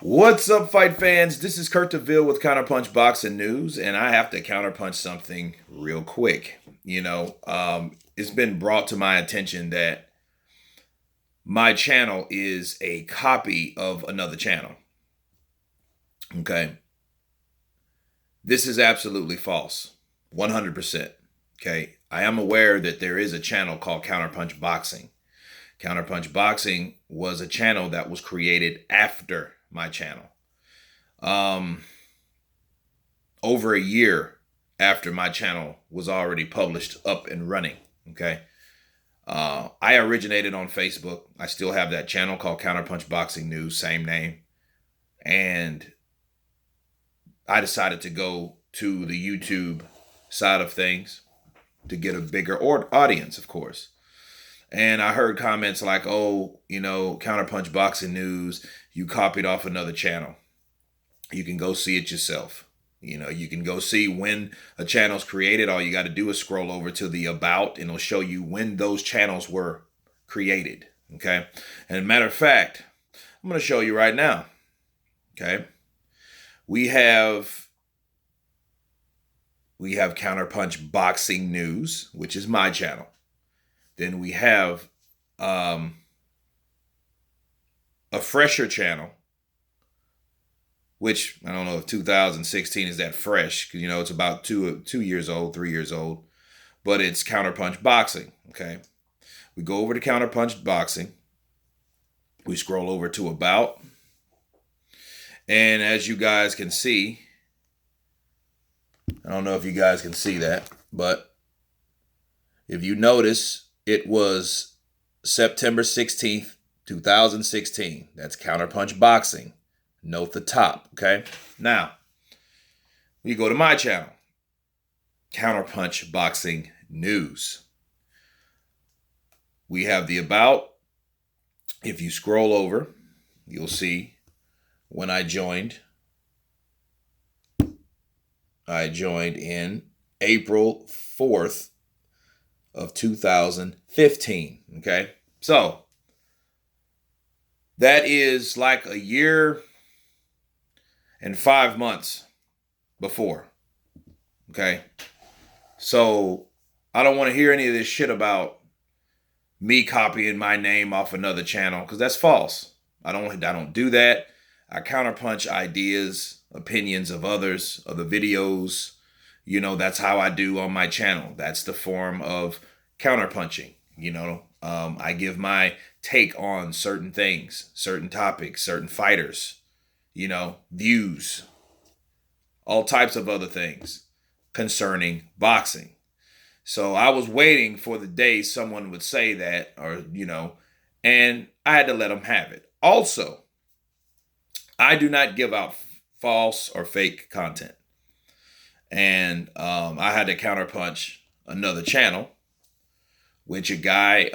What's up, fight fans? This is Kurt DeVille with Counterpunch Boxing News, and I have to counterpunch something real quick. It's been brought to my attention that my channel is a copy of another channel. Okay. This is absolutely false. 100%. Okay. I am aware that there is a channel called Counterpunch Boxing. Counterpunch Boxing was a channel that was created after my channel. Over a year after my channel was already published up and running. Okay. I originated on Facebook. I still have that channel called Counterpunch Boxing News, same name. And I decided to go to the YouTube side of things to get a bigger audience, of course. And I heard comments like, oh, Counterpunch Boxing News, you copied off another channel. You can go see it yourself. You can go see when a channel's created. All you got to do is scroll over to the about, and it'll show you when those channels were created. Okay. And matter of fact, I'm going to show you right now. Okay. We have Counterpunch Boxing News, which is my channel. Then we have a fresher channel, which I don't know if 2016 is that fresh, because it's about 2 years old, 3 years old, but it's Counterpunch Boxing. Okay, we go over to Counterpunch Boxing. We scroll over to about, and as you guys can see, I don't know if you guys can see that, but if you notice, it was September 16th, 2016. That's Counterpunch Boxing. Note the top, okay? Now, we go to my channel, Counterpunch Boxing News. We have the about. If you scroll over, you'll see when I joined. I joined in April 4th of 2015, okay? So, that is like a year and 5 months before, okay? So, I don't want to hear any of this shit about me copying my name off another channel, because that's false. I don't do that. I counterpunch ideas, opinions of others, of the videos. That's how I do on my channel. That's the form of counterpunching. I give my take on certain things, certain topics, certain fighters, views, all types of other things concerning boxing. So I was waiting for the day someone would say that, and I had to let them have it. Also, I do not give out false or fake content. And I had to counterpunch another channel, which a guy,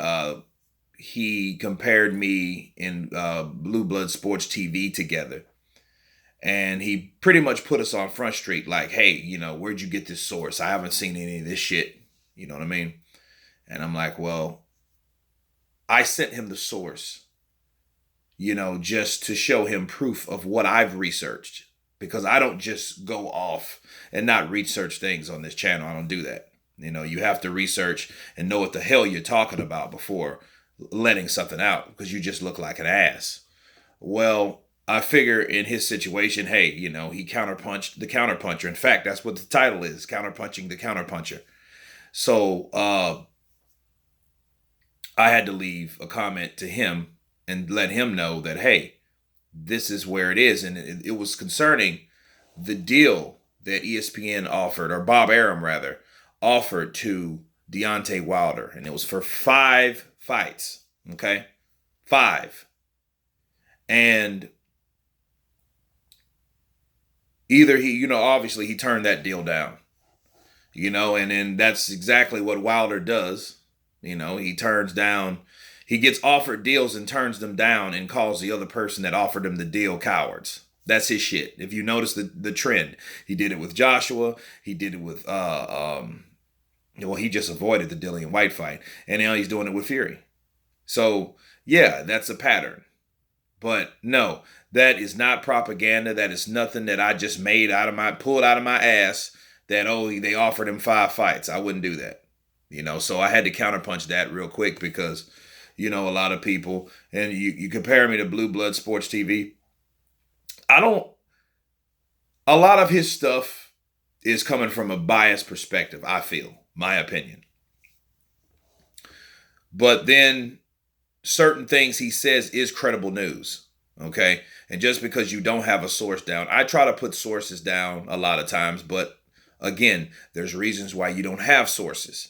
he compared me in Blue Blood Sports TV together. And he pretty much put us on Front Street like, hey, where'd you get this source? I haven't seen any of this shit. You know what I mean? And I'm like, well, I sent him the source, just to show him proof of what I've researched. Because I don't just go off and not research things on this channel. I don't do that. You have to research and know what the hell you're talking about before letting something out, because you just look like an ass. Well, I figure in his situation, hey, he counterpunched the counterpuncher. In fact, that's what the title is, Counterpunching the Counterpuncher. So I had to leave a comment to him and let him know that, hey, this is where it is. And it was concerning the deal that ESPN offered, or Bob Arum rather, offered to Deontay Wilder. And it was for 5 fights, okay? 5. And either he, obviously he turned that deal down, and then that's exactly what Wilder does. He turns down, he gets offered deals and turns them down and calls the other person that offered him the deal cowards. That's his shit. If you notice the trend, he did it with Joshua. He did it with, he just avoided the Dillian White fight. And now he's doing it with Fury. So, yeah, that's a pattern. But no, that is not propaganda. That is nothing that I just pulled out of my ass that, oh, they offered him 5 fights. I wouldn't do that. So I had to counterpunch that real quick because, a lot of people, and you compare me to Blue Blood Sports TV. A lot of his stuff is coming from a biased perspective, I feel, my opinion. But then certain things he says is credible news, okay? And just because you don't have a source down, I try to put sources down a lot of times, but again, there's reasons why you don't have sources.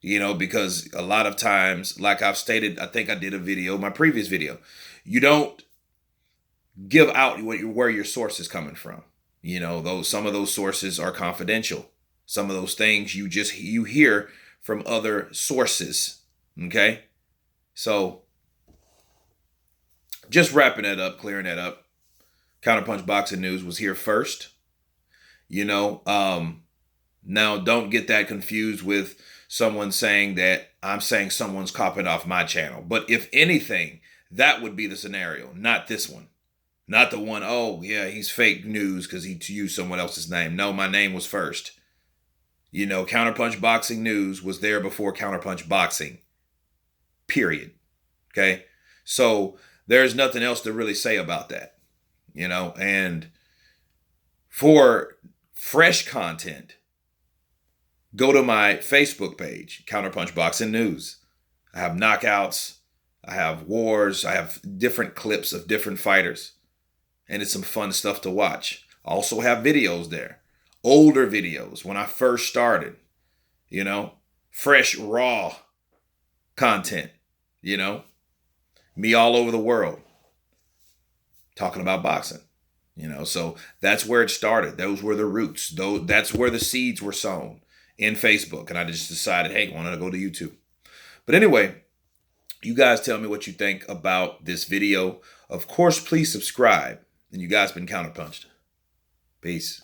Because a lot of times, like I've stated, I think I did my previous video, you don't give out where your source is coming from. Some of those sources are confidential. Some of those things you hear from other sources. Okay. So just wrapping that up, clearing that up. Counterpunch Boxing News was here first. Now don't get that confused with someone saying that I'm saying someone's copying off my channel. But if anything, that would be the scenario, not this one. Not the one, oh, yeah, he's fake news because he used someone else's name. No, my name was first. Counterpunch Boxing News was there before Counterpunch Boxing. Period. Okay? So there's nothing else to really say about that. And for fresh content, go to my Facebook page, Counterpunch Boxing News. I have knockouts. I have wars. I have different clips of different fighters. And it's some fun stuff to watch. I also have videos there. Older videos when I first started. Fresh, raw content. Me all over the world. Talking about boxing. So that's where it started. Those were the roots. That's where the seeds were sown in Facebook. And I just decided, hey, I want to go to YouTube. But anyway, you guys tell me what you think about this video. Of course, please subscribe. And you guys been counterpunched. Peace.